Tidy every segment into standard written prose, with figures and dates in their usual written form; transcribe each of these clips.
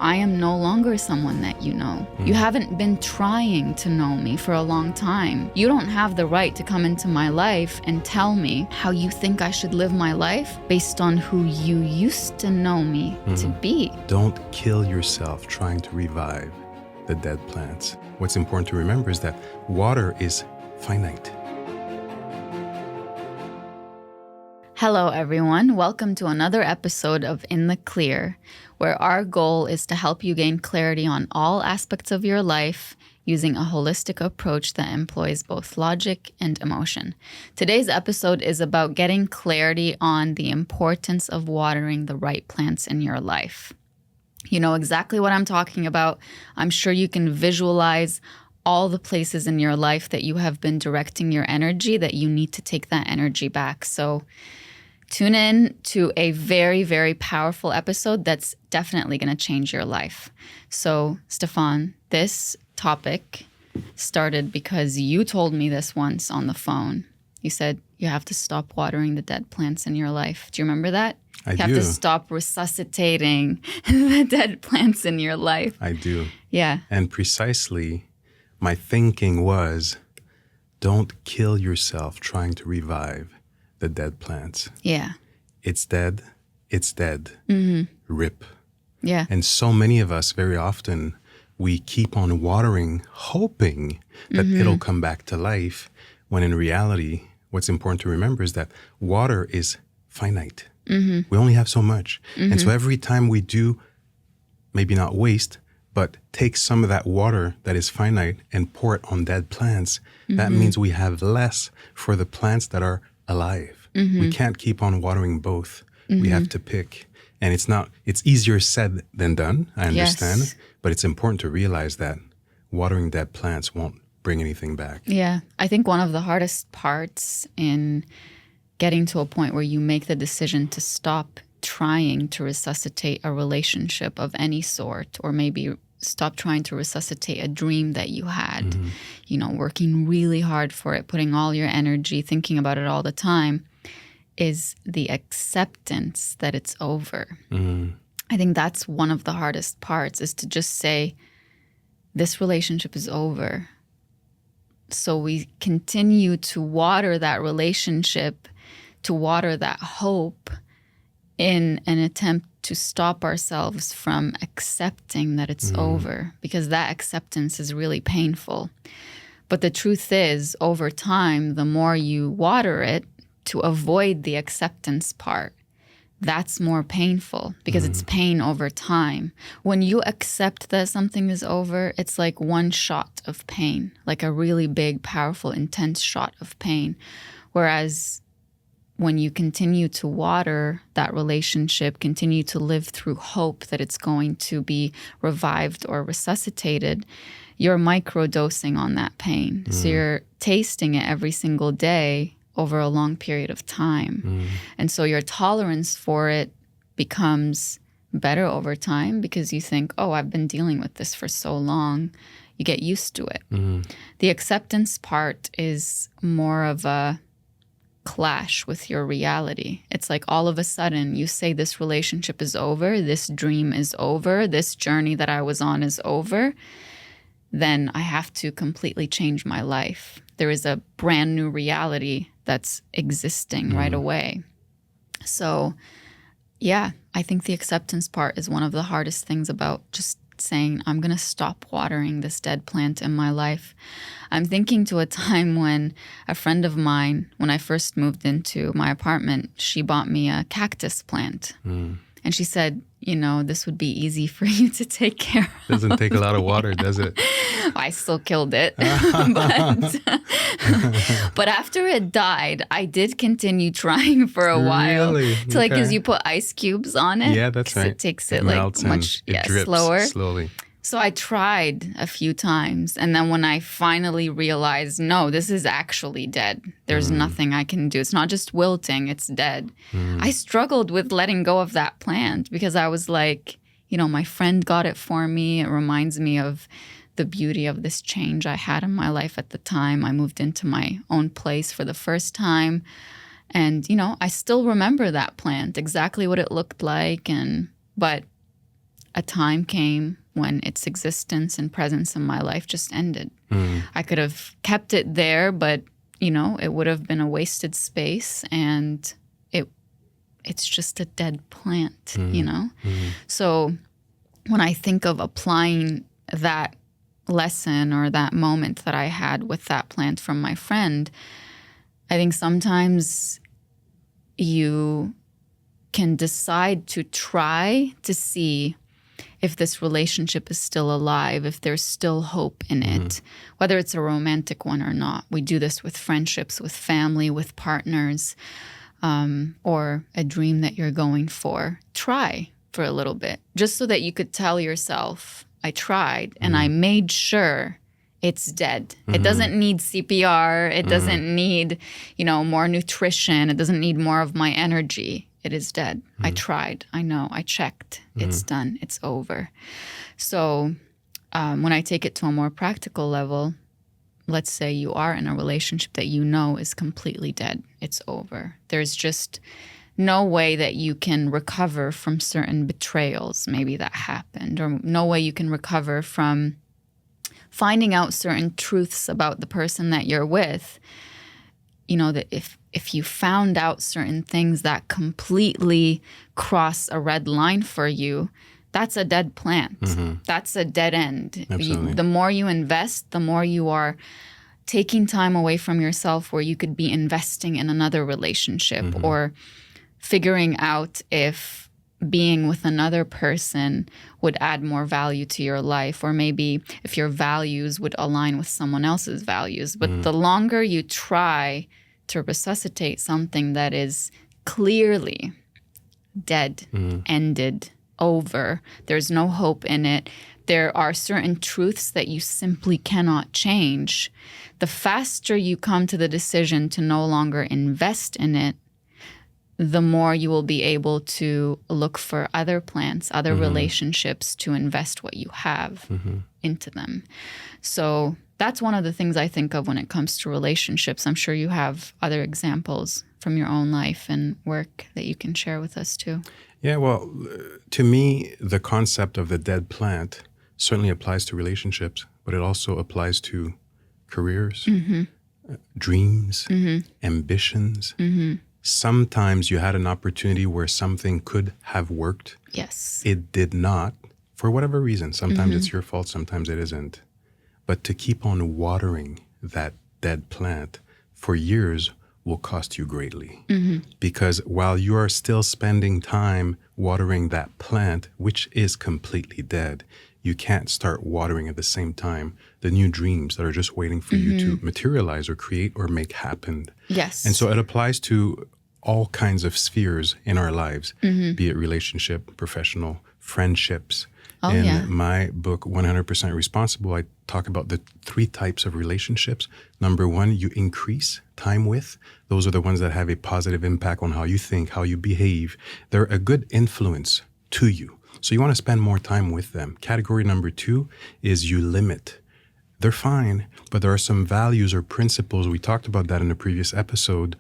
I am no longer someone that you know. You haven't been trying to know me for a long time. You don't have the right to come into my life and tell me how you think I should live my life based on who you used to know me to be. Don't kill yourself trying to revive the dead plants. What's important to remember is that water is finite. Hello, everyone. Welcome to another episode of In the Clear, where our goal is to help you gain clarity on all aspects of your life using a holistic approach that employs both logic and emotion. Today's episode is about getting clarity on the importance of watering the right plants in your life. You know exactly what I'm talking about. I'm sure you can visualize all the places in your life that you have been directing your energy that you need to take that energy back. So tune in to a very, very powerful episode that's definitely going to change your life. So, Stephan, this topic started because you told me this once on the phone. You said you have to stop watering the dead plants in your life. Do you remember that? I do. You have to stop resuscitating the dead plants in your life. I do. Yeah. And precisely, my thinking was, don't kill yourself trying to revive the dead plants. Yeah. It's dead. It's dead. Rip. Yeah. And so many of us, very often, we keep on watering, hoping that it'll come back to life, when in reality, what's important to remember is that water is finite. We only have so much. And so every time we do, maybe not waste, but take some of that water that is finite and pour it on dead plants, that means we have less for the plants that are alive. We can't keep on watering both. We have to pick. And it's easier said than done, I understand. Yes. But it's important to realize that watering dead plants won't bring anything back. Yeah. I think one of the hardest parts in getting to a point where you make the decision to stop trying to resuscitate a relationship of any sort, or maybe stop trying to resuscitate a dream that you had, you know, working really hard for it, putting all your energy, thinking about it all the time, is the acceptance that it's over. I think that's one of the hardest parts, is to just say, this relationship is over. So we continue to water that relationship, to water that hope, in an attempt to stop ourselves from accepting that it's over, because that acceptance is really painful. But the truth is, over time, the more you water it to avoid the acceptance part, that's more painful, because it's pain over time. When you accept that something is over, it's like one shot of pain, like a really big, powerful, intense shot of pain. Whereas when you continue to water that relationship, continue to live through hope that it's going to be revived or resuscitated, you're microdosing on that pain. So you're tasting it every single day over a long period of time. And so your tolerance for it becomes better over time, because you think, oh, I've been dealing with this for so long. You get used to it. The acceptance part is more of a clash with your reality. It's like all of a sudden you say this relationship is over, this dream is over, this journey that I was on is over, then I have to completely change my life. There is a brand new reality that's existing right away. So yeah, I think the acceptance part is one of the hardest things about just saying, I'm going to stop watering this dead plant in my life. I'm thinking to a time when a friend of mine, when I first moved into my apartment, she bought me a cactus plant. And she said, you know, this would be easy for you to take care of. Doesn't take a lot of water, does it? I still killed it. But after it died, I did continue trying for a while. Really? To like, because Okay. you put ice cubes on it. Yeah, that's 'cause right. It takes It it like melts and much it drips slower. slowly. So I tried a few times. And then when I finally realized, no, this is actually dead. There's nothing I can do. It's not just wilting, it's dead. I struggled with letting go of that plant, because I was like, you know, my friend got it for me. It reminds me of the beauty of this change I had in my life at the time. I moved into my own place for the first time. And, you know, I still remember that plant, exactly what it looked like. But a time came when its existence and presence in my life just ended. I could have kept it there, but, it would have been a wasted space, and it's just a dead plant, So when I think of applying that lesson or that moment that I had with that plant from my friend, I think sometimes you can decide to try to see if this relationship is still alive, if there's still hope in it, whether it's a romantic one or not. We do this with friendships, with family, with partners, or a dream that you're going for. Try for a little bit, just so that you could tell yourself, I tried and I made sure it's dead. It doesn't need CPR. It doesn't need, more nutrition. It doesn't need more of my energy. It is dead. I tried. I know. I checked. It's done. It's over. So when I take it to a more practical level, let's say you are in a relationship that is completely dead. It's over. There's just no way that you can recover from certain betrayals maybe that happened, or no way you can recover from finding out certain truths about the person that you're with. That if you found out certain things that completely cross a red line for you, that's a dead plant. That's a dead end. The more you invest, the more you are taking time away from yourself where you could be investing in another relationship or figuring out if being with another person would add more value to your life, or maybe if your values would align with someone else's values. But the longer you try to resuscitate something that is clearly dead, ended, over, there's no hope in it, there are certain truths that you simply cannot change, the faster you come to the decision to no longer invest in it, the more you will be able to look for other plants, other relationships to invest what you have into them. So that's one of the things I think of when it comes to relationships. I'm sure you have other examples from your own life and work that you can share with us too. Yeah, well, to me, the concept of the dead plant certainly applies to relationships, but it also applies to careers, dreams, ambitions. Sometimes you had an opportunity where something could have worked. Yes. It did not, for whatever reason. Sometimes it's your fault, sometimes it isn't. But to keep on watering that dead plant for years will cost you greatly. Because while you are still spending time watering that plant, which is completely dead, you can't start watering at the same time the new dreams that are just waiting for you to materialize or create or make happen. Yes. And so it applies to all kinds of spheres in our lives, be it relationship, professional, friendships. In my book, 100% Responsible, I talk about the 3 types of relationships. Number 1, you increase time with. Those are the ones that have a positive impact on how you think, how you behave. They're a good influence to you. So you want to spend more time with them. Category number 2 is you limit. They're fine, but there are some values or principles. We talked about that in a previous episode.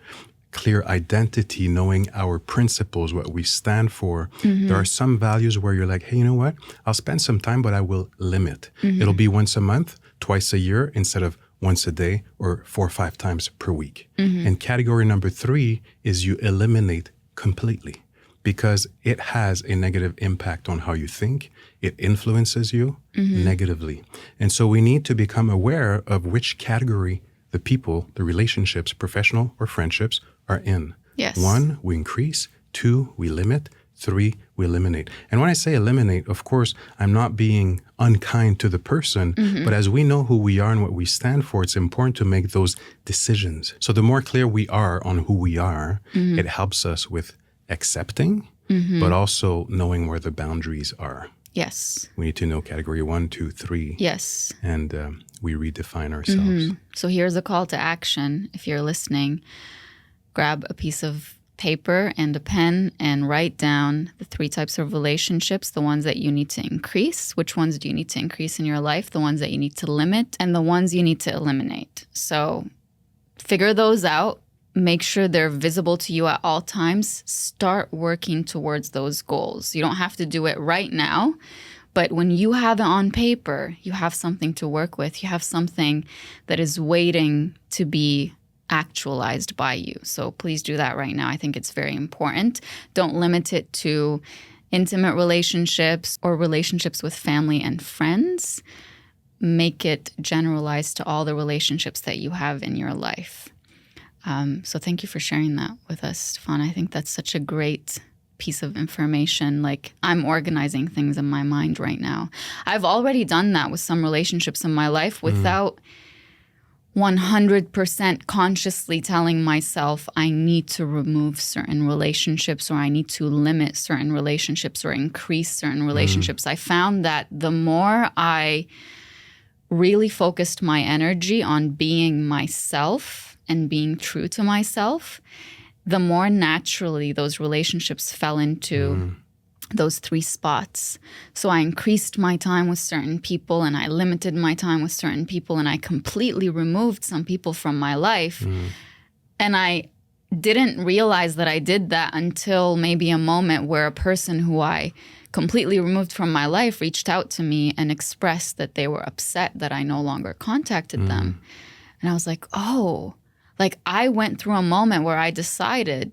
Clear identity, knowing our principles, what we stand for. There are some values where you're like, hey, you know what? I'll spend some time, but I will limit. It'll be once a month, twice a year, instead of once a day or 4 or 5 times per week. And category number 3 is you eliminate completely, because it has a negative impact on how you think. It influences you negatively. And so we need to become aware of which category the people, the relationships, professional or friendships, are in. Yes. 1, we increase. 2, we limit. 3, we eliminate. And when I say eliminate, of course, I'm not being unkind to the person, but as we know who we are and what we stand for, it's important to make those decisions. So the more clear we are on who we are, it helps us with accepting, but also knowing where the boundaries are. Yes. We need to know category 1, 2, 3. Yes. And we redefine ourselves. So here's a call to action. If you're listening, grab a piece of paper and a pen and write down the 3 types of relationships, the ones that you need to increase, which ones do you need to increase in your life, the ones that you need to limit, and the ones you need to eliminate. So figure those out. make sure they're visible to you at all times. Start working towards those goals. You don't have to do it right now, but when you have it on paper, you have something to work with. You have something that is waiting to be actualized by you. So please do that right now. I think it's very important. Don't limit it to intimate relationships or relationships with family and friends. Make it generalized to all the relationships that you have in your life. So thank you for sharing that with us, Stephan. I think that's such a great piece of information. Like, I'm organizing things in my mind right now. I've already done that with some relationships in my life without 100% consciously telling myself I need to remove certain relationships, or I need to limit certain relationships, or increase certain relationships. I found that the more I really focused my energy on being myself and being true to myself, the more naturally those relationships fell into those 3 spots. So I increased my time with certain people, and I limited my time with certain people, and I completely removed some people from my life. And I didn't realize that I did that until maybe a moment where a person who I completely removed from my life reached out to me and expressed that they were upset that I no longer contacted them. And I was like, oh, like, I went through a moment where I decided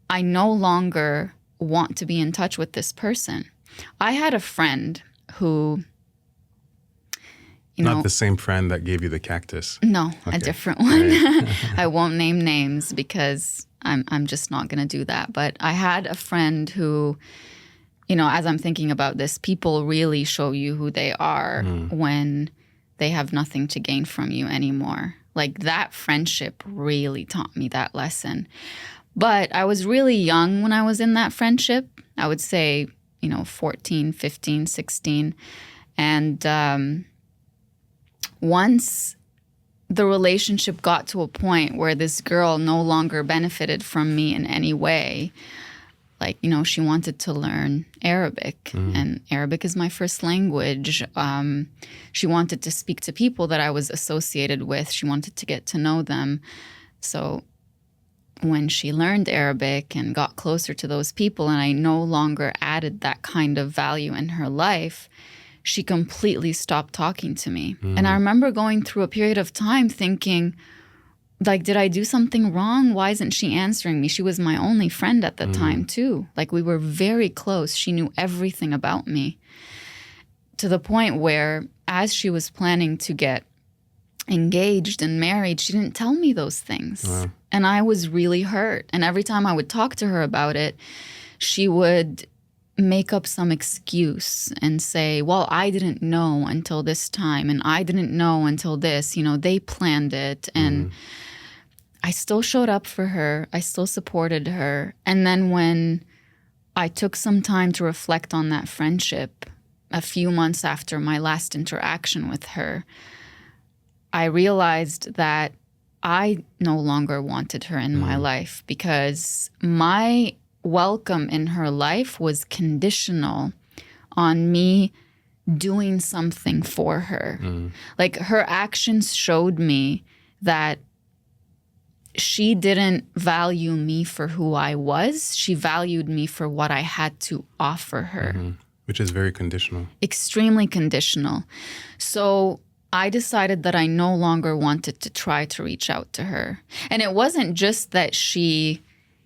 I no longer want to be in touch with this person. I had a friend who, Not the same friend that gave you the cactus. No, Okay. a different one. Right. I won't name names because I'm just not going to do that. But I had a friend who, as I'm thinking about this, people really show you who they are when they have nothing to gain from you anymore. Like, that friendship really taught me that lesson. But I was really young when I was in that friendship. I would say, 14, 15, 16. And once the relationship got to a point where this girl no longer benefited from me in any way, like, she wanted to learn Arabic, and Arabic is my first language. She wanted to speak to people that I was associated with. She wanted to get to know them. So when she learned Arabic and got closer to those people, and I no longer added that kind of value in her life, she completely stopped talking to me. And I remember going through a period of time thinking, like, did I do something wrong? Why isn't she answering me? She was my only friend at the time, too. Like, we were very close. She knew everything about me, to the point where, as she was planning to get engaged and married, she didn't tell me those things. Wow. And I was really hurt. And every time I would talk to her about it, she would make up some excuse and say, well, I didn't know until this time, and I didn't know until this, they planned it. And I still showed up for her. I still supported her. And then when I took some time to reflect on that friendship, a few months after my last interaction with her, I realized that I no longer wanted her in my life, because my welcome in her life was conditional on me doing something for her. Like, her actions showed me that she didn't value me for who I was. She valued me for what I had to offer her. Which is very conditional. Extremely conditional. So I decided that I no longer wanted to try to reach out to her. And it wasn't just that she,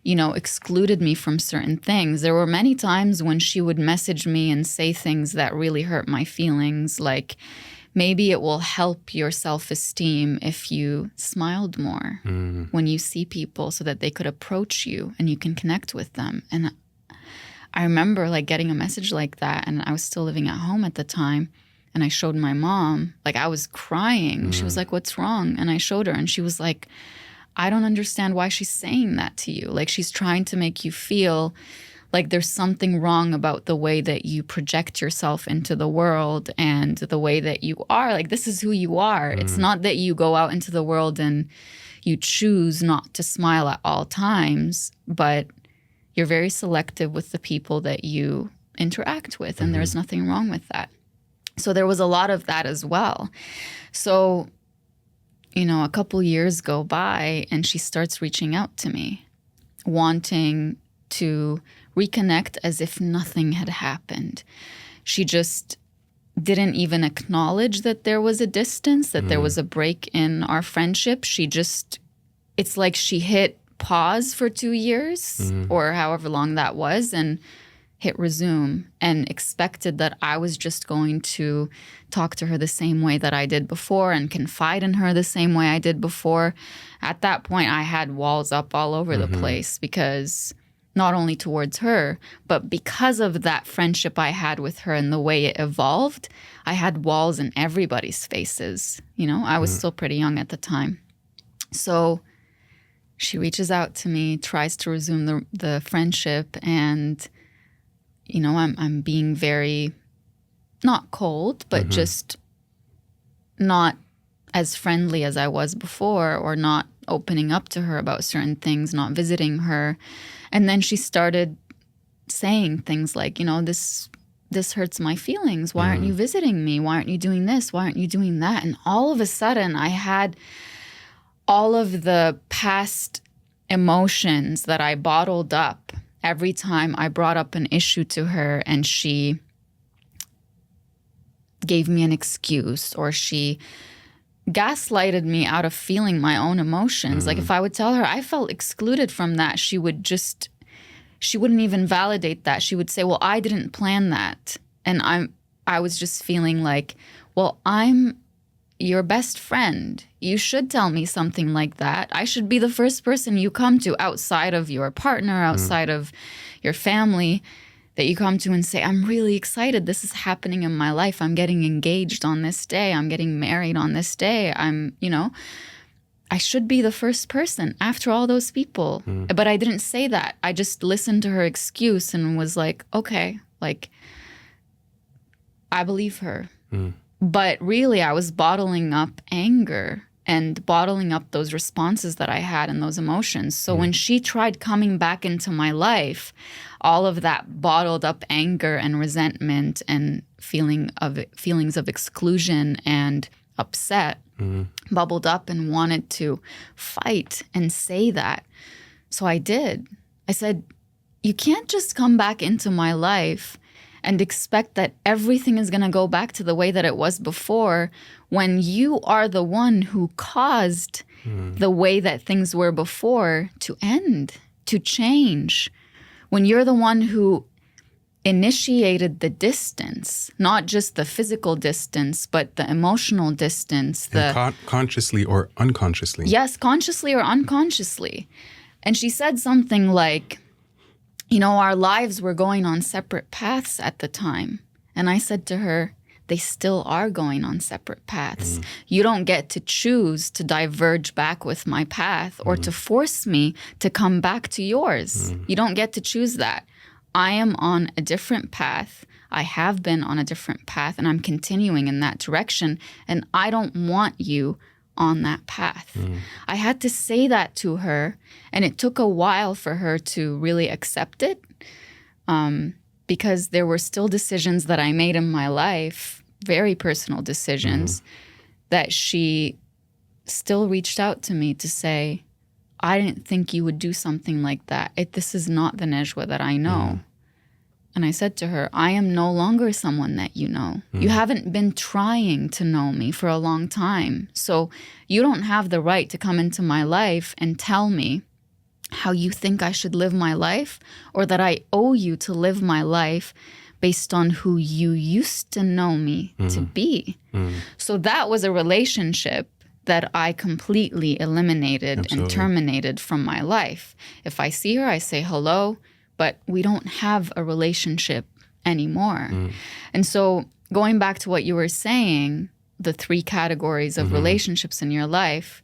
excluded me from certain things. There were many times when she would message me and say things that really hurt my feelings, like, maybe it will help your self-esteem if you smiled more when you see people, so that they could approach you and you can connect with them. And I remember, like, getting a message like that, and I was still living at home at the time. And I showed my mom, like, I was crying. She was like, what's wrong? And I showed her, and she was like, I don't understand why she's saying that to you. Like, she's trying to make you feel like there's something wrong about the way that you project yourself into the world and the way that you are. Like, this is who you are. It's not that you go out into the world and you choose not to smile at all times, but you're very selective with the people that you interact with. And there's nothing wrong with that. So there was a lot of that as well. So, a couple years go by and she starts reaching out to me, wanting to reconnect as if nothing had happened. She just didn't even acknowledge that there was a distance, that there was a break in our friendship. It's like she hit pause for 2 years or however long that was and hit resume and expected that I was just going to talk to her the same way that I did before and confide in her the same way I did before. At that point, I had walls up all over the place because not only towards her, but because of that friendship I had with her and the way it evolved, I had walls in everybody's faces. I was still pretty young at the time. So she reaches out to me, tries to resume the friendship, and I'm being very, not cold, but just not as friendly as I was before, or not opening up to her about certain things, not visiting her. And then she started saying things like, this hurts my feelings. Why aren't you visiting me? Why aren't you doing this? Why aren't you doing that? And all of a sudden I had all of the past emotions that I bottled up every time I brought up an issue to her and she gave me an excuse or she gaslighted me out of feeling my own emotions. Like if I would tell her I felt excluded from that, she wouldn't even validate that. She would say, well, I didn't plan that. And I was just feeling like, well, I'm your best friend. You should tell me something like that. I should be the first person you come to outside of your partner, outside of your family, that you come to and say, I'm really excited. This is happening in my life. I'm getting engaged on this day. I'm getting married on this day. I should be the first person after all those people. But I didn't say that. I just listened to her excuse and was like, okay, like, I believe her. But really, I was bottling up anger and bottling up those responses that I had and those emotions. So when she tried coming back into my life, all of that bottled up anger and resentment and feelings of exclusion and upset bubbled up and wanted to fight and say that. So I did. I said, you can't just come back into my life and expect that everything is going to go back to the way that it was before when you are the one who caused the way that things were before to end, to change. When you're the one who initiated the distance, not just the physical distance, but the emotional distance. Consciously or unconsciously. Yes, consciously or unconsciously. And she said something like, our lives were going on separate paths at the time. And I said to her, they still are going on separate paths. You don't get to choose to diverge back with my path or to force me to come back to yours. You don't get to choose that. I am on a different path. I have been on a different path and I'm continuing in that direction. And I don't want you on that path. I had to say that to her, and it took a while for her to really accept it because there were still decisions that I made in my life, very personal decisions, that she still reached out to me to say, I didn't think you would do something like that. This is not the Najwa that I know. And I said to her, I am no longer someone that you know. You haven't been trying to know me for a long time. So you don't have the right to come into my life and tell me how you think I should live my life or that I owe you to live my life based on who you used to know me to be. So that was a relationship that I completely eliminated and terminated from my life. If I see her, I say hello, but we don't have a relationship anymore. And so going back to what you were saying, the 3 categories of relationships in your life,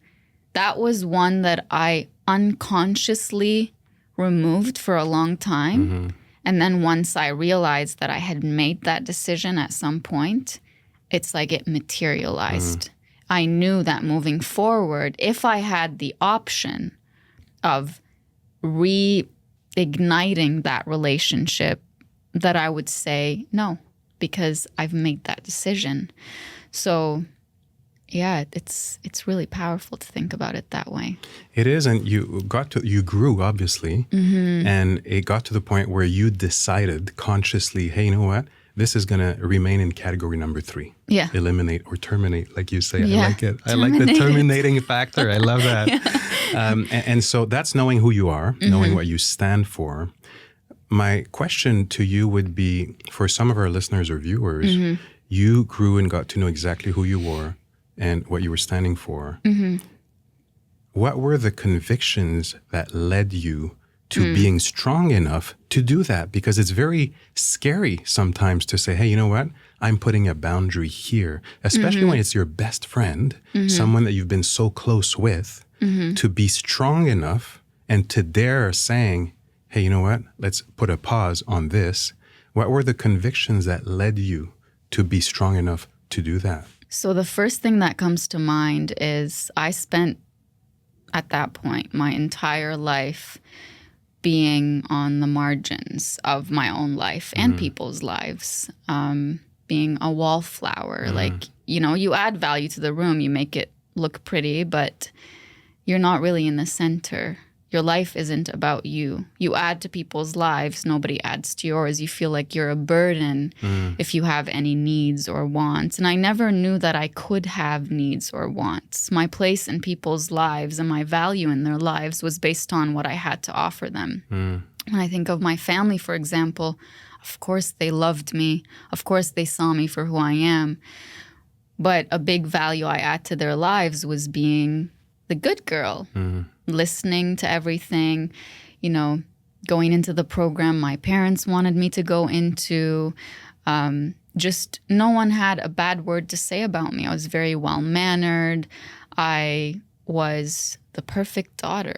that was one that I unconsciously removed for a long time. And then once I realized that I had made that decision at some point, it's like it materialized. I knew that moving forward, if I had the option of reigniting that relationship, that I would say no, because I've made that decision. So yeah, it's really powerful to think about it that way. It is, and you grew, obviously, and it got to the point where you decided consciously, hey, you know what? This is going to remain in category number 3. Yeah. Eliminate or terminate, like you say. Yeah. I like it. I like the terminating factor. I love that. And so that's knowing who you are, knowing what you stand for. My question to you would be, for some of our listeners or viewers, you grew and got to know exactly who you were and what you were standing for. What were the convictions that led you to being strong enough to do that? Because it's very scary sometimes to say, hey, you know what? I'm putting a boundary here, especially when it's your best friend, someone that you've been so close with, to be strong enough and to dare saying, hey, you know what? Let's put a pause on this. What were the convictions that led you to be strong enough to do that? So the first thing that comes to mind is I spent, at that point, my entire life being on the margins of my own life and people's lives, being a wallflower. Like, you add value to the room, you make it look pretty, but you're not really in the center. Your life isn't about you. You add to people's lives. Nobody adds to yours. You feel like you're a burden if you have any needs or wants. And I never knew that I could have needs or wants. My place in people's lives and my value in their lives was based on what I had to offer them. When I think of my family, for example, of course they loved me. Of course they saw me for who I am. But a big value I add to their lives was being the good girl. Listening to everything, going into the program my parents wanted me to go into. Just no one had a bad word to say about me. I was very well-mannered. I was the perfect daughter,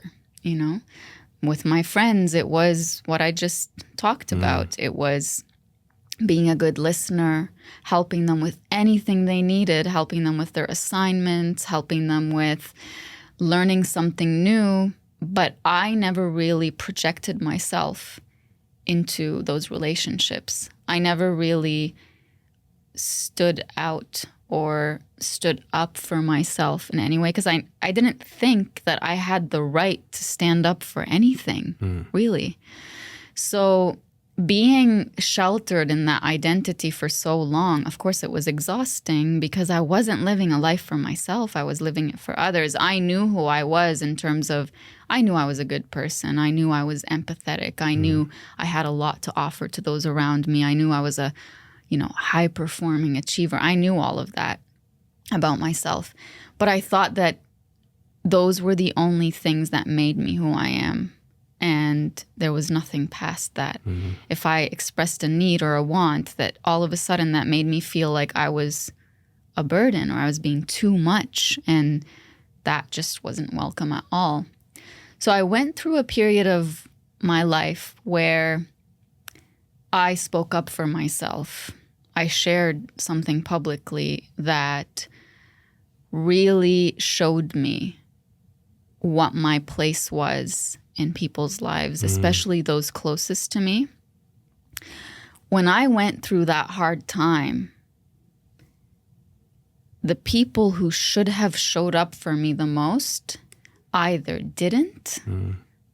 With my friends, it was what I just talked about. It was being a good listener, helping them with anything they needed, helping them with their assignments, helping them with learning something new, but I never really projected myself into those relationships. I never really stood out or stood up for myself in any way because I didn't think that I had the right to stand up for anything, really. So being sheltered in that identity for so long, of course, it was exhausting because I wasn't living a life for myself. I was living it for others. I knew who I was in terms of, I knew I was a good person. I knew I was empathetic. I knew I had a lot to offer to those around me. I knew I was a, high-performing achiever. I knew all of that about myself. But I thought that those were the only things that made me who I am. And there was nothing past that. If I expressed a need or a want, that all of a sudden that made me feel like I was a burden or I was being too much. And that just wasn't welcome at all. So I went through a period of my life where I spoke up for myself. I shared something publicly that really showed me what my place was in people's lives, especially those closest to me. When I went through that hard time, the people who should have showed up for me the most either didn't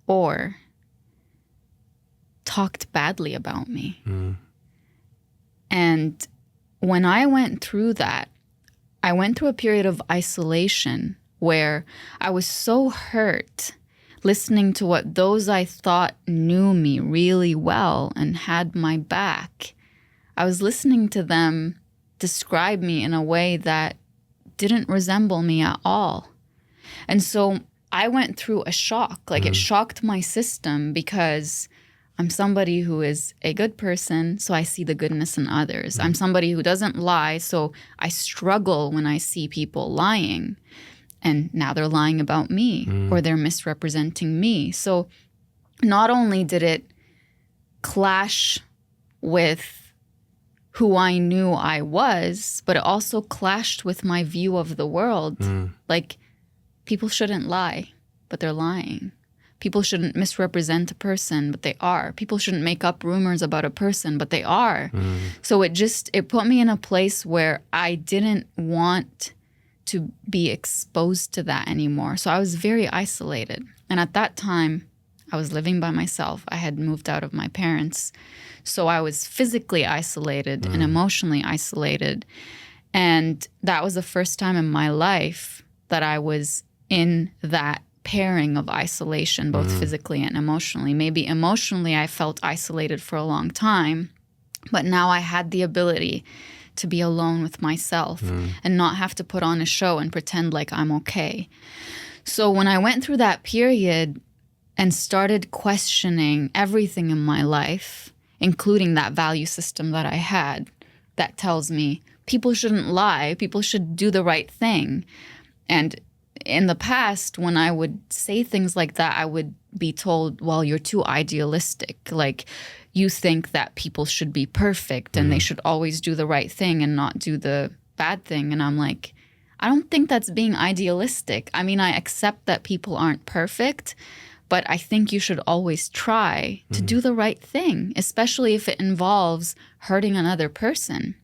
or talked badly about me. And when I went through that, I went through a period of isolation where I was so hurt listening to what those I thought knew me really well and had my back. I was listening to them describe me in a way that didn't resemble me at all. And so I went through a shock. It shocked my system because I'm somebody who is a good person, so I see the goodness in others. I'm somebody who doesn't lie, so I struggle when I see people lying. And now they're lying about me or they're misrepresenting me. So not only did it clash with who I knew I was, but it also clashed with my view of the world. People shouldn't lie, but they're lying. People shouldn't misrepresent a person, but they are. People shouldn't make up rumors about a person, but they are. So it put me in a place where I didn't want to be exposed to that anymore. So I was very isolated. And at that time, I was living by myself. I had moved out of my parents. So I was physically isolated and emotionally isolated. And that was the first time in my life that I was in that pairing of isolation, both physically and emotionally. Maybe emotionally, I felt isolated for a long time, but now I had the ability to be alone with myself and not have to put on a show and pretend like I'm okay. So when I went through that period and started questioning everything in my life, including that value system that I had that tells me people shouldn't lie, people should do the right thing. And in the past, when I would say things like that, I would be told, well, you're too idealistic. Like, you think that people should be perfect and they should always do the right thing and not do the bad thing. And I'm like, I don't think that's being idealistic. I mean, I accept that people aren't perfect, but I think you should always try to do the right thing, especially if it involves hurting another person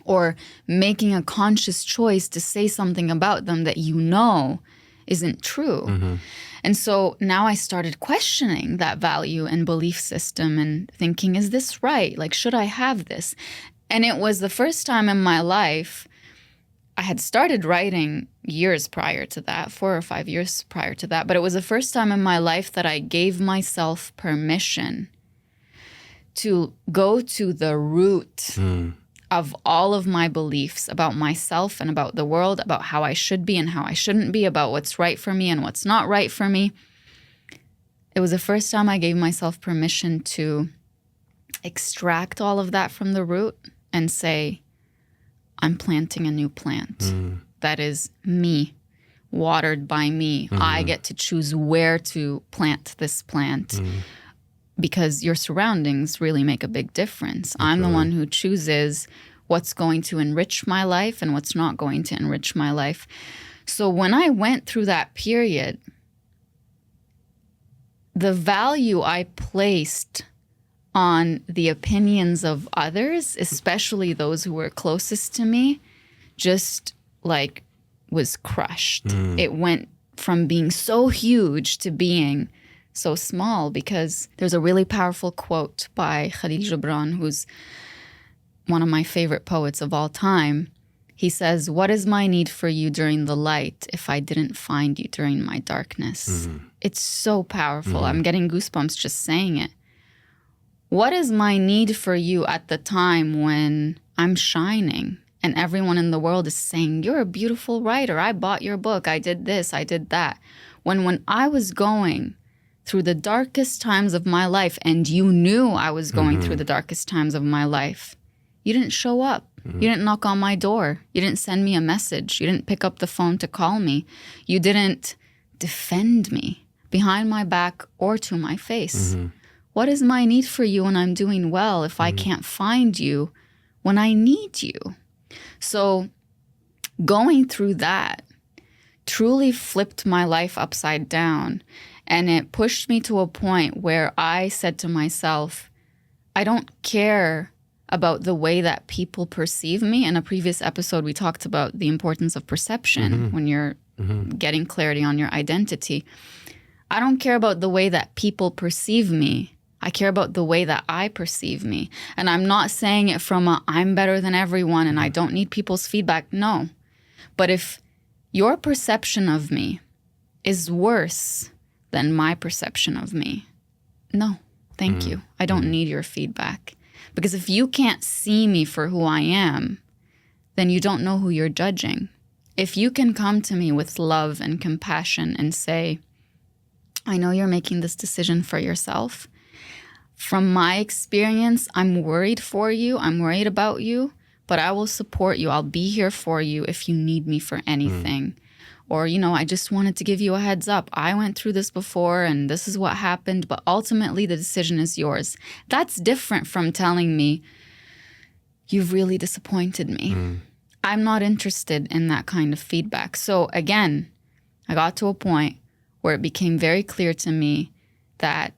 or making a conscious choice to say something about them that you know isn't true. And so now I started questioning that value and belief system and thinking, is this right? Like, should I have this? And it was the first time in my life. I had started writing years prior to that, 4 or 5 years prior to that, but it was the first time in my life that I gave myself permission to go to the root of all of my beliefs about myself and about the world, about how I should be and how I shouldn't be, about what's right for me and what's not right for me. It was the first time I gave myself permission to extract all of that from the root and say, I'm planting a new plant that is me, watered by me. I get to choose where to plant this plant because your surroundings really make a big difference. I'm the one who chooses what's going to enrich my life and what's not going to enrich my life. So when I went through that period, the value I placed on the opinions of others, especially those who were closest to me, just like was crushed. It went from being so huge to being so small, because there's a really powerful quote by Khalil Gibran, who's one of my favorite poets of all time. He says, "What is my need for you during the light if I didn't find you during my darkness?" It's so powerful. I'm getting goosebumps just saying it. What is my need for you at the time when I'm shining and everyone in the world is saying, you're a beautiful writer, I bought your book, I did this, I did that. When I was going through the darkest times of my life and you knew I was going through the darkest times of my life, you didn't show up. You didn't knock on my door. You didn't send me a message. You didn't pick up the phone to call me. You didn't defend me behind my back or to my face. What is my need for you when I'm doing well if I can't find you when I need you? So going through that truly flipped my life upside down. And it pushed me to a point where I said to myself, I don't care about the way that people perceive me. In a previous episode, we talked about the importance of perception when you're getting clarity on your identity. I don't care about the way that people perceive me. I care about the way that I perceive me. And I'm not saying it from a, I'm better than everyone and I don't need people's feedback. No. But if your perception of me is worse than my perception of me, no, thank you. I don't need your feedback. Because if you can't see me for who I am, then you don't know who you're judging. If you can come to me with love and compassion and say, I know you're making this decision for yourself. From my experience, I'm worried for you. I'm worried about you, but I will support you. I'll be here for you if you need me for anything. Or, I just wanted to give you a heads up. I went through this before and this is what happened, but ultimately the decision is yours. That's different from telling me, you've really disappointed me. I'm not interested in that kind of feedback. So again, I got to a point where it became very clear to me that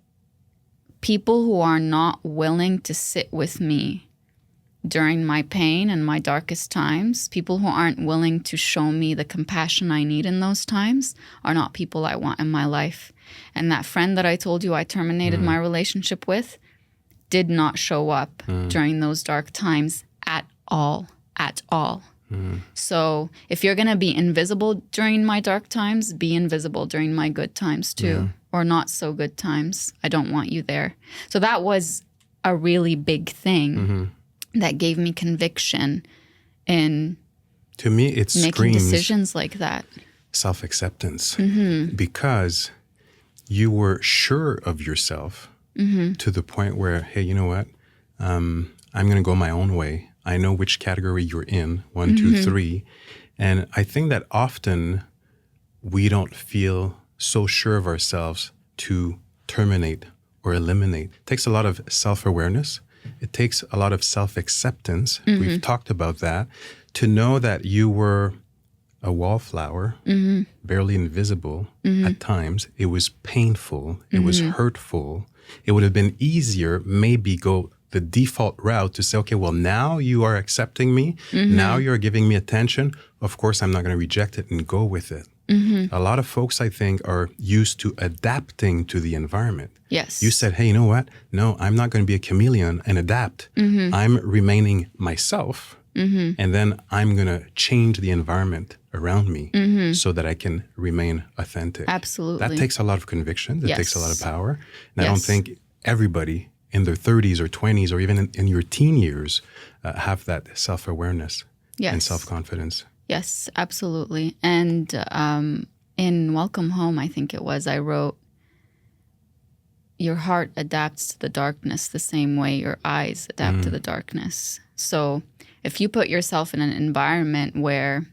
people who are not willing to sit with me during my pain and my darkest times, people who aren't willing to show me the compassion I need in those times are not people I want in my life. And that friend that I told you I terminated my relationship with did not show up during those dark times at all. So if you're going to be invisible during my dark times, be invisible during my good times too, or not so good times. I don't want you there. So that was a really big thing that gave me conviction in to me, it making screams decisions like that. Self-acceptance because you were sure of yourself to the point where, hey, you know what? I'm going to go my own way. I know which category you're in, 1, 2, 3. And I think that often we don't feel so sure of ourselves to terminate or eliminate. It takes a lot of self-awareness. It takes a lot of self-acceptance. We've talked about that. To know that you were a wallflower, barely invisible at times. It was painful. It was hurtful. It would have been easier maybe go the default route to say, okay, well, now you are accepting me. Now you're giving me attention. Of course, I'm not going to reject it and go with it. A lot of folks, I think, are used to adapting to the environment. Yes. You said, hey, you know what? No, I'm not going to be a chameleon and adapt. I'm remaining myself. And then I'm going to change the environment around me so that I can remain authentic. Absolutely. That takes a lot of conviction. That takes a lot of power. And I don't Yes. think everybody in their 30s or 20s or even in your teen years have that self-awareness and self-confidence. Yes, absolutely. And in Welcome Home, I think it was, I wrote, your heart adapts to the darkness the same way your eyes adapt to the darkness. So if you put yourself in an environment where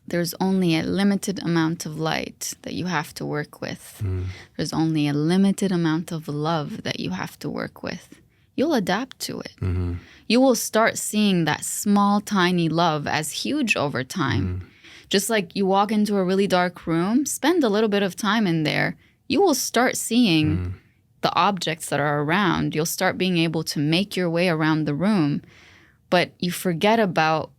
there's only a limited amount of light that you have to work with, there's only a limited amount of love that you have to work with, you'll adapt to it. You will start seeing that small, tiny love as huge over time. Just like you walk into a really dark room, spend a little bit of time in there, you will start seeing the objects that are around. You'll start being able to make your way around the room, but you forget about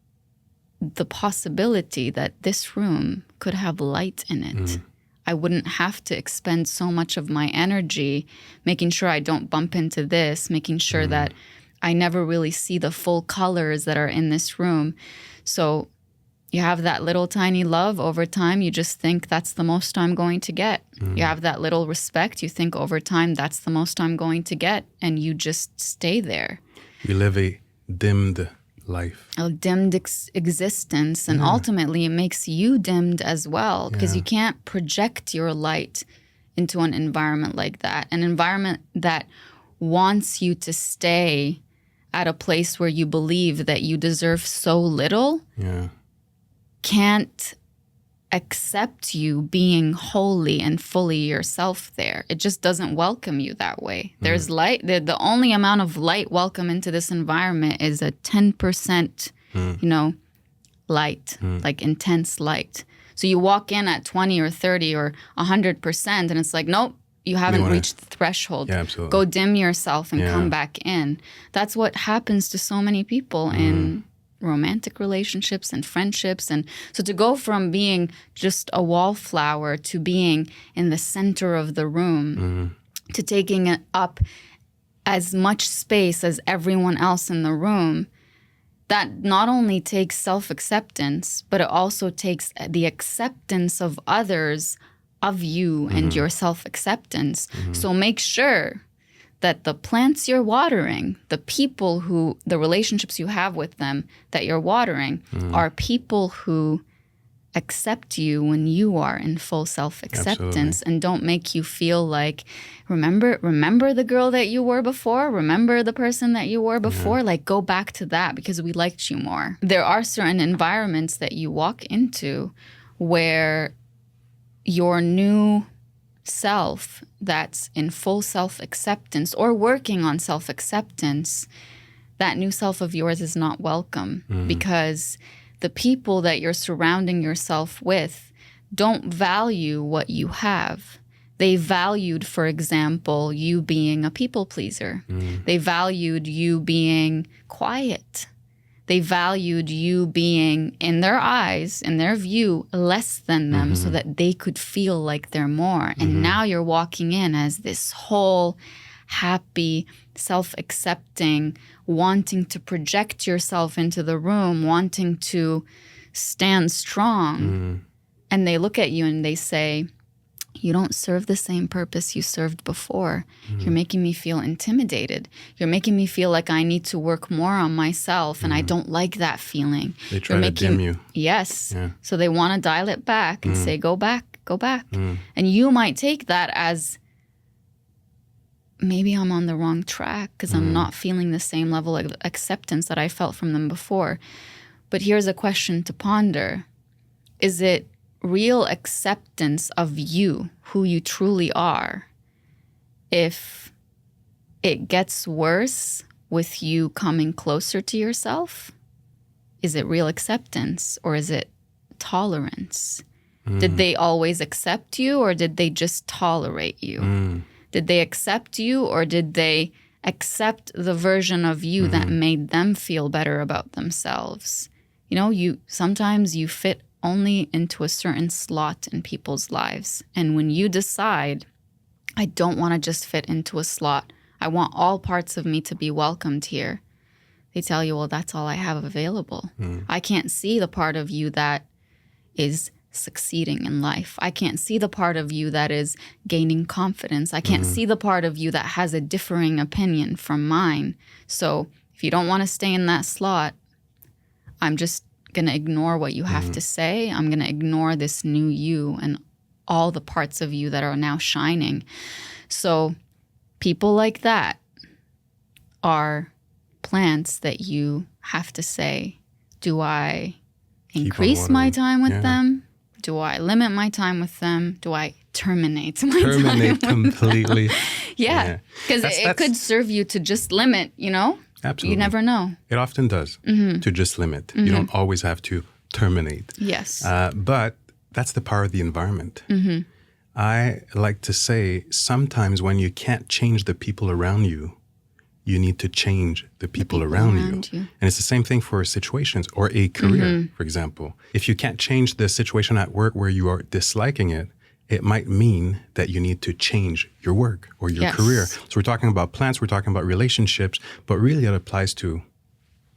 the possibility that this room could have light in it. I wouldn't have to expend so much of my energy making sure I don't bump into this, making sure that I never really see the full colors that are in this room. So you have that little tiny love over time. You just think that's the most I'm going to get. You have that little respect. You think over time that's the most I'm going to get. And you just stay there. You live a dimmed life. A dimmed existence. And ultimately it makes you dimmed as well because you can't project your light into an environment like that. An environment that wants you to stay at a place where you believe that you deserve so little can't accept you being wholly and fully yourself there. It just doesn't welcome you that way. There's light. The only amount of light welcome into this environment is a 10%, light, like intense light. So you walk in at 20 or 30 or 100% and it's like, nope, you haven't reached the threshold. Yeah, absolutely. Go dim yourself and come back in. That's what happens to so many people in romantic relationships and friendships. And so to go from being just a wallflower to being in the center of the room, to taking up as much space as everyone else in the room, that not only takes self-acceptance, but it also takes the acceptance of others, of you and your self-acceptance. So make sure that the plants you're watering, the relationships you have with them that you're watering are people who accept you when you are in full self-acceptance and don't make you feel like, remember the girl that you were before? Remember the person that you were before? Like, go back to that because we liked you more. There are certain environments that you walk into where your new self that's in full self-acceptance or working on self-acceptance, that new self of yours is not welcome because the people that you're surrounding yourself with don't value what you have. They valued, for example, you being a people pleaser. They valued you being quiet. They valued you being, in their eyes, in their view, less than them so that they could feel like they're more. And now you're walking in as this whole, happy, self-accepting, wanting to project yourself into the room, wanting to stand strong. And they look at you and they say, you don't serve the same purpose you served before. You're making me feel intimidated. You're making me feel like I need to work more on myself, and I don't like that feeling. They try to dim you. Yes. Yeah. So they want to dial it back and say, go back, go back. And you might take that as, maybe I'm on the wrong track because I'm not feeling the same level of acceptance that I felt from them before. But here's a question to ponder. Is it real acceptance of you, who you truly are, if it gets worse with you coming closer to yourself? Is it real acceptance, or is it tolerance? Did they always accept you, or did they just tolerate you? Did they accept you, or did they accept the version of you that made them feel better about themselves? You know, sometimes you fit only into a certain slot in people's lives. And when you decide, I don't want to just fit into a slot, I want all parts of me to be welcomed here, they tell you, well, that's all I have available. I can't see the part of you that is succeeding in life. I can't see the part of you that is gaining confidence. I can't see the part of you that has a differing opinion from mine. So if you don't want to stay in that slot, I'm just going to ignore what you have to say. I'm going to ignore this new you and all the parts of you that are now shining. So people like that are plants that you have to say, do I increase my time with them? Do I limit my time with them? Do I terminate my time? Terminate completely. Yeah, because it could serve you to just limit, you know? Absolutely. You never know. It often does, to just limit. You don't always have to terminate. Yes. But that's the power of the environment. I like to say sometimes when you can't change the people around you, you need to change the people around you. And it's the same thing for situations or a career, for example. If you can't change the situation at work where you are disliking it, it might mean that you need to change your work or your career. So we're talking about plants, we're talking about relationships, but really it applies to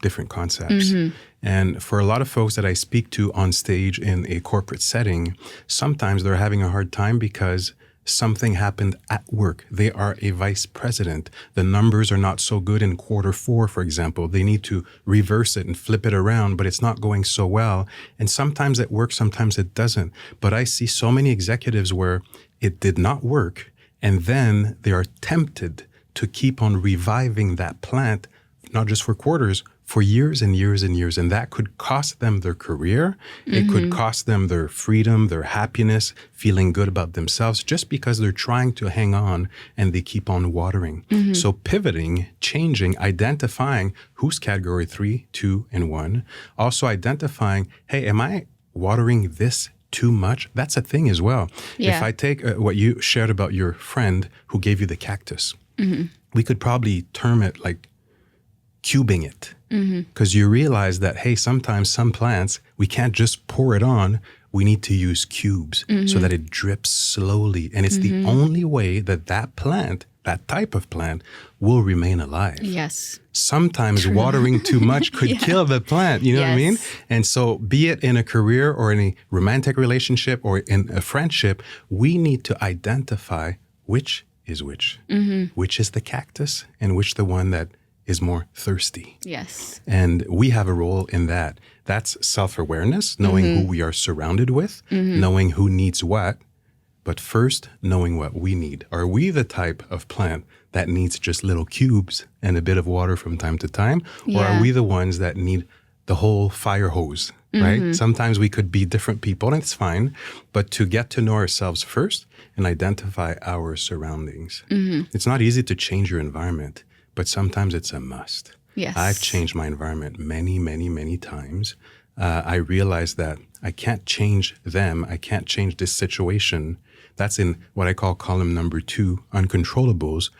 different concepts. And for a lot of folks that I speak to on stage in a corporate setting, sometimes they're having a hard time because something happened at work. They are a vice president. The numbers are not so good in Q4, for example. They need to reverse it and flip it around, but it's not going so well. And sometimes it works, sometimes it doesn't. But I see so many executives where it did not work, and then they are tempted to keep on reviving that plant, not just for quarters, for years and years and years. And that could cost them their career. It could cost them their freedom, their happiness, feeling good about themselves, just because they're trying to hang on and they keep on watering. So pivoting, changing, identifying who's category 3, 2, and 1. Also identifying, hey, am I watering this too much? That's a thing as well. Yeah. If I take what you shared about your friend who gave you the cactus, we could probably term it like cubing it. Because you realize that, hey, sometimes some plants, we can't just pour it on. We need to use cubes so that it drips slowly. And it's the only way that that plant, that type of plant, will remain alive. Yes. Sometimes watering too much could kill the plant. You know what I mean? And so be it in a career or in a romantic relationship or in a friendship, we need to identify which is which. Which is the cactus and which the one that is more thirsty. Yes. And we have a role in that. That's self-awareness, knowing who we are surrounded with, knowing who needs what, but first knowing what we need. Are we the type of plant that needs just little cubes and a bit of water from time to time? Or are we the ones that need the whole fire hose, right? Sometimes we could be different people, and it's fine, but to get to know ourselves first and identify our surroundings. It's not easy to change your environment, but sometimes it's a must. Yes. I've changed my environment many, many, many times. I realized that I can't change them. I can't change this situation. That's in what I call column number 2, uncontrollables.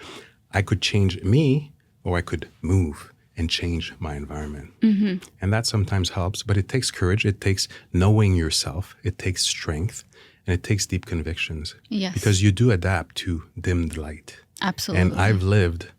I could change me, or I could move and change my environment. And that sometimes helps, but it takes courage. It takes knowing yourself. It takes strength, and it takes deep convictions. Yes. Because you do adapt to dimmed light. Absolutely. And I've lived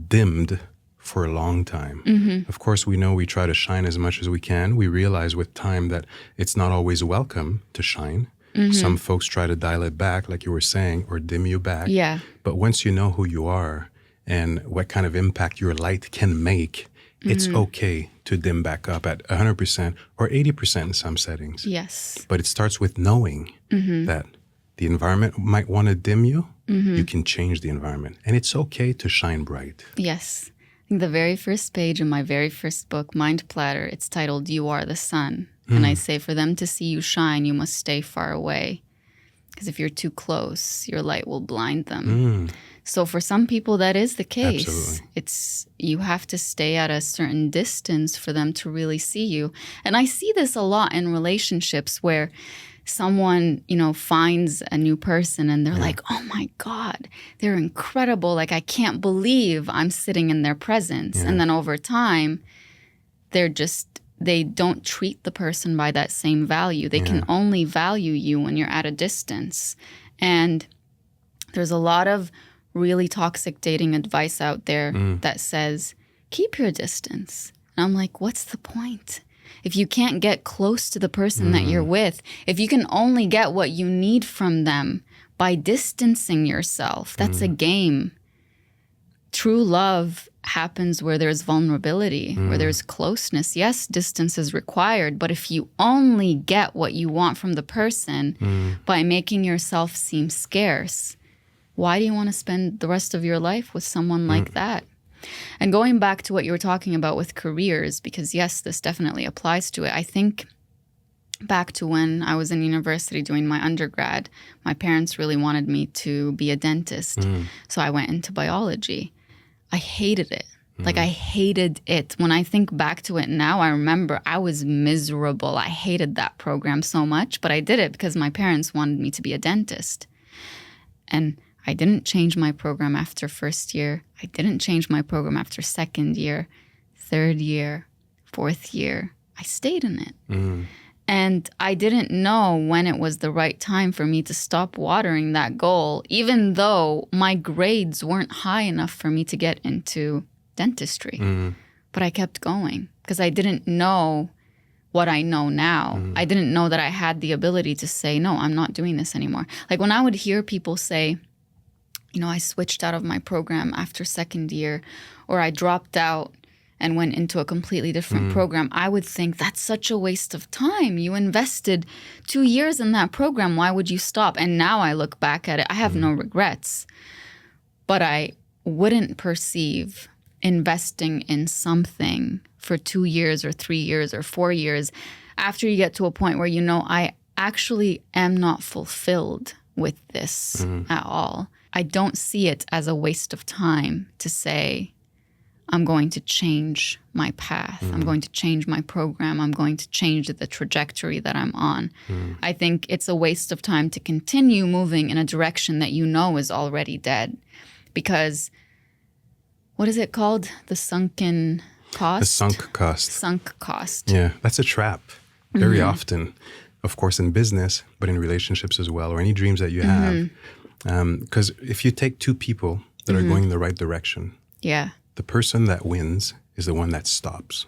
dimmed for a long time. Of course, we know we try to shine as much as we can. We realize with time that it's not always welcome to shine. Some folks try to dial it back, like you were saying, or dim you back. Yeah. But once you know who you are and what kind of impact your light can make, it's okay to dim back up at 100% or 80% in some settings. Yes. But it starts with knowing that the environment might want to dim you. You can change the environment. And it's okay to shine bright. Yes. I think the very first page in my very first book, Mind Platter, it's titled, You Are the Sun. And I say, for them to see you shine, you must stay far away. Because if you're too close, your light will blind them. So for some people, that is the case. Absolutely. It's you have to stay at a certain distance for them to really see you. And I see this a lot in relationships where someone, finds a new person and they're like, oh my God, they're incredible. Like, I can't believe I'm sitting in their presence. And then over time, they don't treat the person by that same value. They can only value you when you're at a distance. And there's a lot of really toxic dating advice out there that says, keep your distance. And I'm like, what's the point? If you can't get close to the person that you're with, if you can only get what you need from them by distancing yourself, that's a game. True love happens where there's vulnerability, where there's closeness. Yes, distance is required, but if you only get what you want from the person by making yourself seem scarce, why do you want to spend the rest of your life with someone like that? And going back to what you were talking about with careers, because yes, this definitely applies to it. I think back to when I was in university doing my undergrad, my parents really wanted me to be a dentist. So I went into biology. I hated it. Like, I hated it. When I think back to it now, I remember I was miserable. I hated that program so much, but I did it because my parents wanted me to be a dentist. And I didn't change my program after first year. I didn't change my program after second year, third year, fourth year. I stayed in it. And I didn't know when it was the right time for me to stop watering that goal, even though my grades weren't high enough for me to get into dentistry. But I kept going because I didn't know what I know now. I didn't know that I had the ability to say, no, I'm not doing this anymore. Like, when I would hear people say, I switched out of my program after second year, or I dropped out and went into a completely different program, I would think that's such a waste of time. You invested 2 years in that program. Why would you stop? And now I look back at it, I have no regrets. But I wouldn't perceive investing in something for 2 years or 3 years or 4 years after you get to a point where I actually am not fulfilled with this at all. I don't see it as a waste of time to say, I'm going to change my path. I'm going to change my program. I'm going to change the trajectory that I'm on. I think it's a waste of time to continue moving in a direction that is already dead. Because what is it called? The sunken cost? The sunk cost. Sunk cost. Yeah, that's a trap very often. Of course, in business, but in relationships as well, or any dreams that you have. Because if you take two people that are going in the right direction, the person that wins is the one that stops.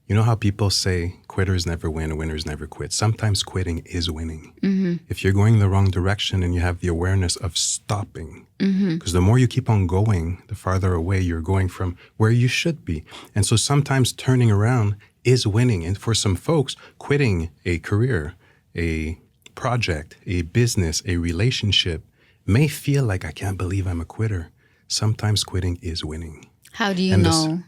You know how people say quitters never win, winners never quit. Sometimes quitting is winning. If you're going the wrong direction and you have the awareness of stopping, because the more you keep on going, the farther away you're going from where you should be. And so sometimes turning around is winning. And for some folks, quitting a career, a project, a business, a relationship may feel like, I can't believe I'm a quitter. Sometimes quitting is winning. How do you know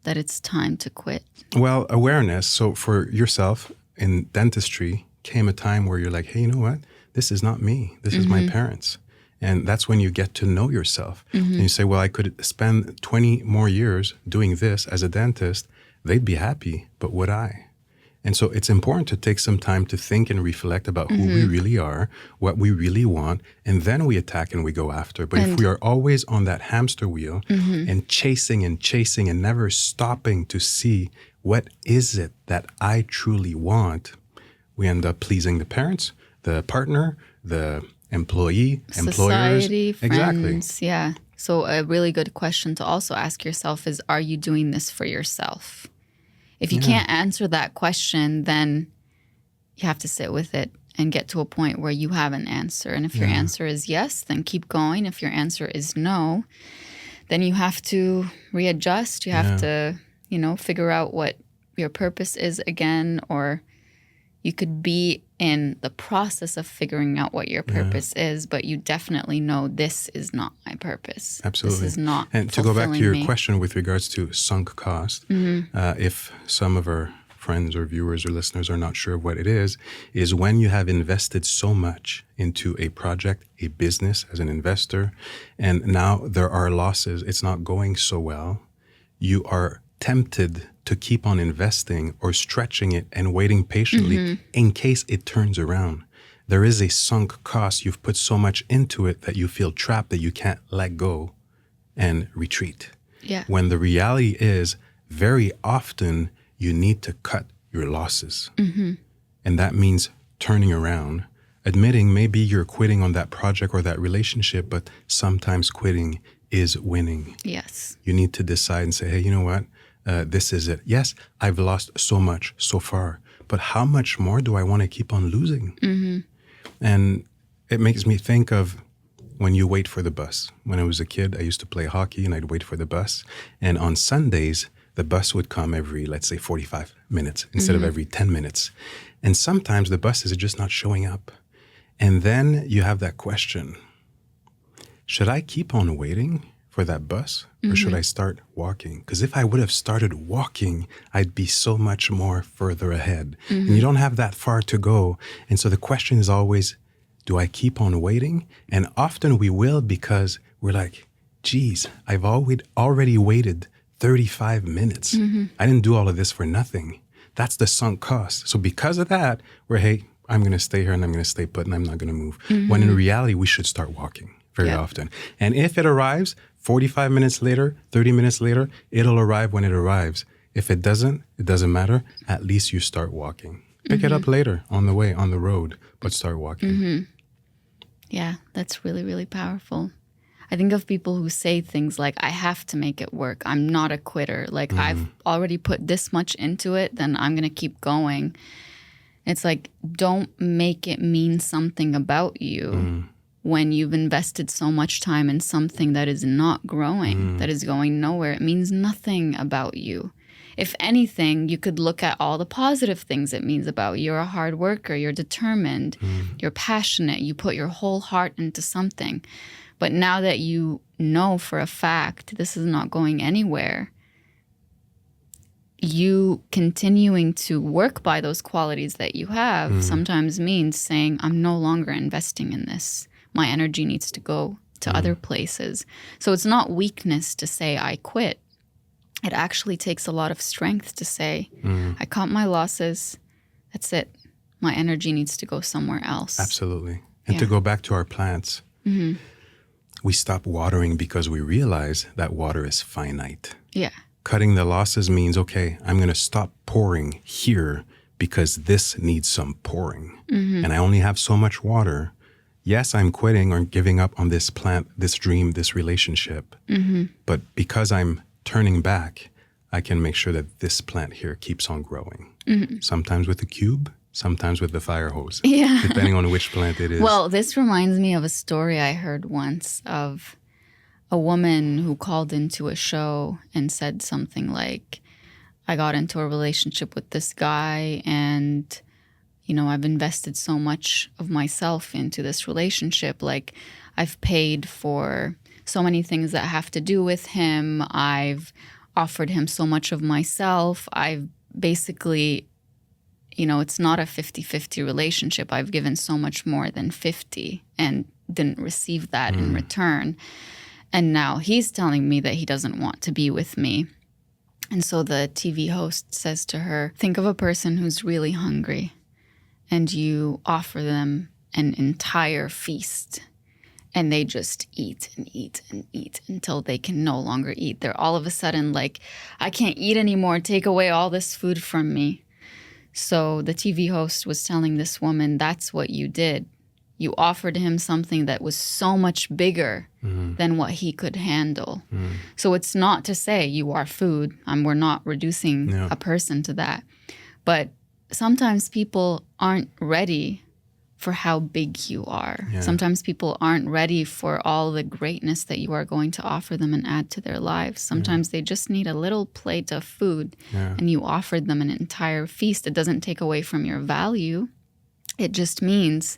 that it's time to quit? Well, awareness. So for yourself in dentistry came a time where you're like, hey, you know what? This is not me. This is my parents. And that's when you get to know yourself. And you say, well, I could spend 20 more years doing this as a dentist. They'd be happy, but would I? And so it's important to take some time to think and reflect about who we really are, what we really want, and then we attack and we go after. But if we are always on that hamster wheel and chasing and never stopping to see what is it that I truly want, we end up pleasing the parents, the partner, the employee, employers. Society, friends. Exactly. Yeah. So a really good question to also ask yourself is, are you doing this for yourself? If you can't answer that question, then you have to sit with it and get to a point where you have an answer. And if your answer is yes, then keep going. If your answer is no, then you have to readjust. You have to, figure out what your purpose is again, or you could be in the process of figuring out what your purpose is, but you definitely know this is not my purpose. Absolutely. This is not And to go back to your me. question with regards to sunk cost, if some of our friends or viewers or listeners are not sure of what it is when you have invested so much into a project, a business as an investor, and now there are losses, it's not going so well, you are tempted to keep on investing or stretching it and waiting patiently in case it turns around. There is a sunk cost. You've put so much into it that you feel trapped that you can't let go and retreat. Yeah. When the reality is very often you need to cut your losses. And that means turning around, admitting maybe you're quitting on that project or that relationship, but sometimes quitting is winning. Yes. You need to decide and say, hey, you know what? This is it. Yes, I've lost so much so far, but how much more do I want to keep on losing? And it makes me think of when you wait for the bus. When I was a kid, I used to play hockey and I'd wait for the bus. And on Sundays, the bus would come every, let's say, 45 minutes instead of every 10 minutes. And sometimes the bus is just not showing up. And then you have that question, should I keep on waiting for that bus or should I start walking? Because if I would have started walking, I'd be so much more further ahead. And you don't have that far to go. And so the question is always, do I keep on waiting? And often we will, because we're like, geez, I've already waited 35 minutes. I didn't do all of this for nothing. That's the sunk cost. So because of that, we're, hey, I'm going to stay here and I'm going to stay put and I'm not going to move. When in reality, we should start walking very often. And if it arrives 45 minutes later, 30 minutes later, it'll arrive when it arrives. If it doesn't matter. At least you start walking. Pick it up later on the way, on the road, but start walking. Yeah, that's really, really powerful. I think of people who say things like, I have to make it work. I'm not a quitter. Like, I've already put this much into it, then I'm going to keep going. It's like, don't make it mean something about you when you've invested so much time in something that is not growing, that is going nowhere. It means nothing about you. If anything, you could look at all the positive things it means about you. You're a hard worker. You're determined. You're passionate. You put your whole heart into something. But now that you know for a fact this is not going anywhere, you continuing to work by those qualities that you have sometimes means saying, I'm no longer investing in this. My energy needs to go to other places. So it's not weakness to say I quit. It actually takes a lot of strength to say, I cut my losses. That's it. My energy needs to go somewhere else. Absolutely. And to go back to our plants, we stop watering because we realize that water is finite. Yeah. Cutting the losses means, okay, I'm going to stop pouring here because this needs some pouring. And I only have so much water. Yes, I'm quitting or giving up on this plant, this dream, this relationship. But because I'm turning back, I can make sure that this plant here keeps on growing. Sometimes with a cube, sometimes with the fire hose, depending on which plant it is. Well, this reminds me of a story I heard once of a woman who called into a show and said something like, I got into a relationship with this guy and, you know, I've invested so much of myself into this relationship. Like, I've paid for so many things that have to do with him. I've offered him so much of myself. I've basically, you know, it's not a 50-50 relationship. I've given so much more than 50 and didn't receive that in return. And now he's telling me that he doesn't want to be with me. And so the TV host says to her, think of a person who's really hungry and you offer them an entire feast and they just eat and eat and eat until they can no longer eat. They're all of a sudden like, I can't eat anymore. Take away all this food from me. So the TV host was telling this woman, that's what you did. You offered him something that was so much bigger than what he could handle. So it's not to say you are food. We're not reducing a person to that. But sometimes people aren't ready for how big you are. Yeah. Sometimes people aren't ready for all the greatness that you are going to offer them and add to their lives. Sometimes they just need a little plate of food and you offered them an entire feast. It doesn't take away from your value. It just means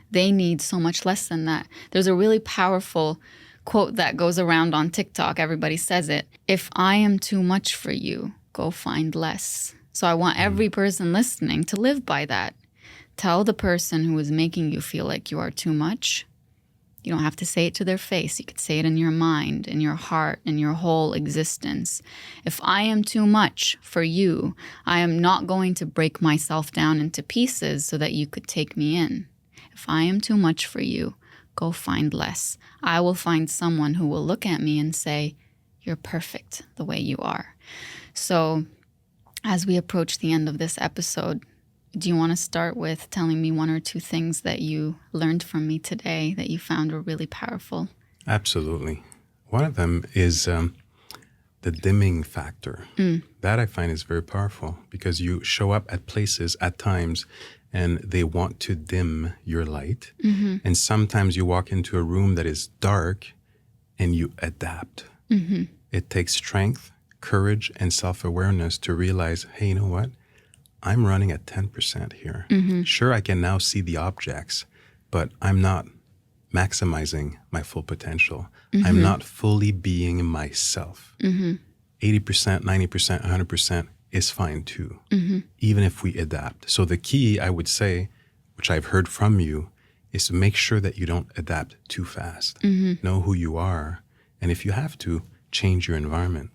they need so much less than that. There's a really powerful quote that goes around on TikTok. Everybody says it. If I am too much for you, go find less. So I want every person listening to live by that. Tell the person who is making you feel like you are too much. You don't have to say it to their face. You could say it in your mind, in your heart, in your whole existence. If I am too much for you, I am not going to break myself down into pieces so that you could take me in. If I am too much for you, go find less. I will find someone who will look at me and say, you're perfect the way you are. So as we approach the end of this episode, do you want to start with telling me one or two things that you learned from me today that you found were really powerful? Absolutely. One of them is the dimming factor. That I find is very powerful because you show up at places at times and they want to dim your light. And sometimes you walk into a room that is dark and you adapt. It takes strength, courage, and self-awareness to realize, hey, you know what? I'm running at 10% here. Sure, I can now see the objects, but I'm not maximizing my full potential. I'm not fully being myself. 80%, 90%, 100% is fine too, even if we adapt. So the key, I would say, which I've heard from you, is to make sure that you don't adapt too fast. Know who you are. And if you have to, change your environment.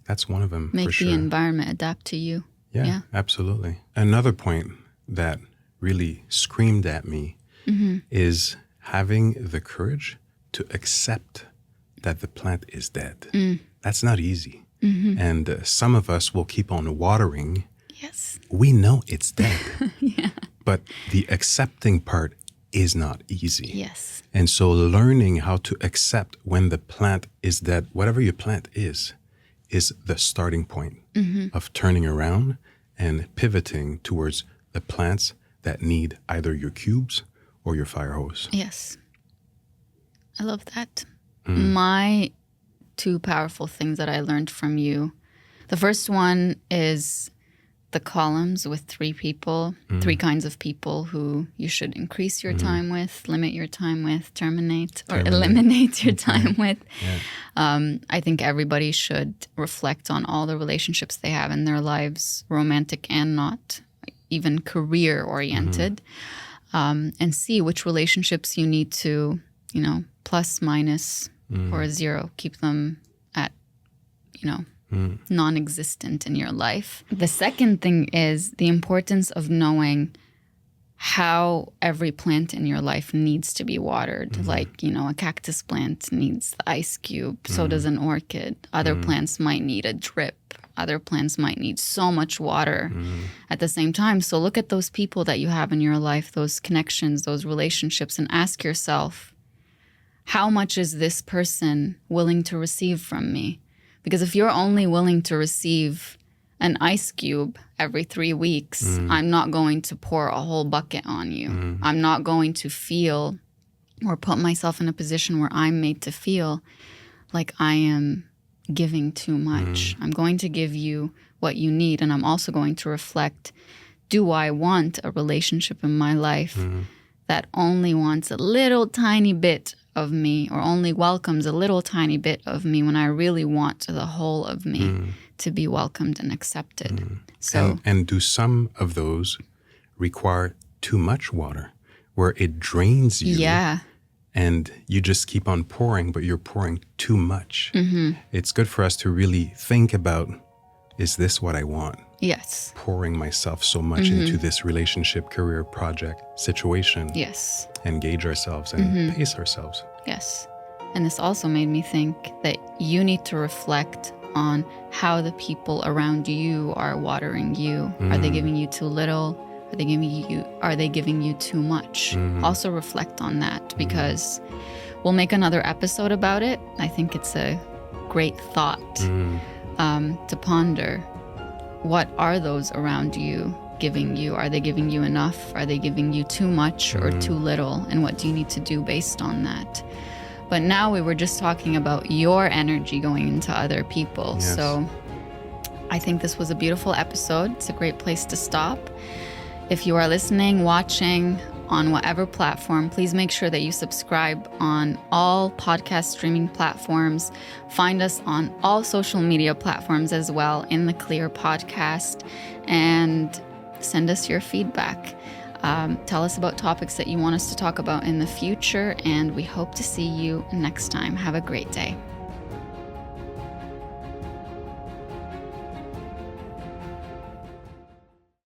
That's one of them. Make for sure. the environment adapt to you. Yeah, absolutely. Another point that really screamed at me is having the courage to accept that the plant is dead. That's not easy. And some of us will keep on watering. Yes. We know it's dead. But the accepting part is not easy. Yes. And so learning how to accept when the plant is dead, whatever your plant is the starting point of turning around and pivoting towards the plants that need either your cubes or your fire hose. Yes. I love that. My two powerful things that I learned from you. The first one is the columns with three people, three kinds of people who you should increase your time with, limit your time with, terminate or eliminate your time with. I think everybody should reflect on all the relationships they have in their lives, romantic and not, even career-oriented, and see which relationships you need to, plus, minus, or a zero. Keep them at, non-existent in your life. The second thing is the importance of knowing how every plant in your life needs to be watered. Like, a cactus plant needs the ice cube. So does an orchid. Other plants might need a drip. Other plants might need so much water at the same time. So look at those people that you have in your life, those connections, those relationships, and ask yourself, how much is this person willing to receive from me? Because if you're only willing to receive an ice cube every 3 weeks, I'm not going to pour a whole bucket on you. I'm not going to feel or put myself in a position where I'm made to feel like I am giving too much. I'm going to give you what you need. And I'm also going to reflect, do I want a relationship in my life that only wants a little tiny bit of me or only welcomes a little tiny bit of me when I really want the whole of me to be welcomed and accepted. So, and do some of those require too much water where it drains you? Yeah. And you just keep on pouring, but you're pouring too much. It's good for us to really think about is this what I want? Yes. Pouring myself so much into this relationship, career, project, situation. Yes. Engage ourselves and pace ourselves. Yes. And this also made me think that you need to reflect on how the people around you are watering you. Are they giving you too little? Are they giving you too much? Also reflect on that, because we'll make another episode about it. I think it's a great thought to ponder. What are those around you giving you? Are they giving you enough? Are they giving you too much or too little? And what do you need to do based on that? But now we were just talking about your energy going into other people. Yes. So I think this was a beautiful episode. It's a great place to stop. If you are listening, watching on whatever platform, please make sure that you subscribe on all podcast streaming platforms. Find us on all social media platforms as well, in the Clear Podcast, and send us your feedback. Tell us about topics that you want us to talk about in the future, and we hope to see you next time. Have a great day.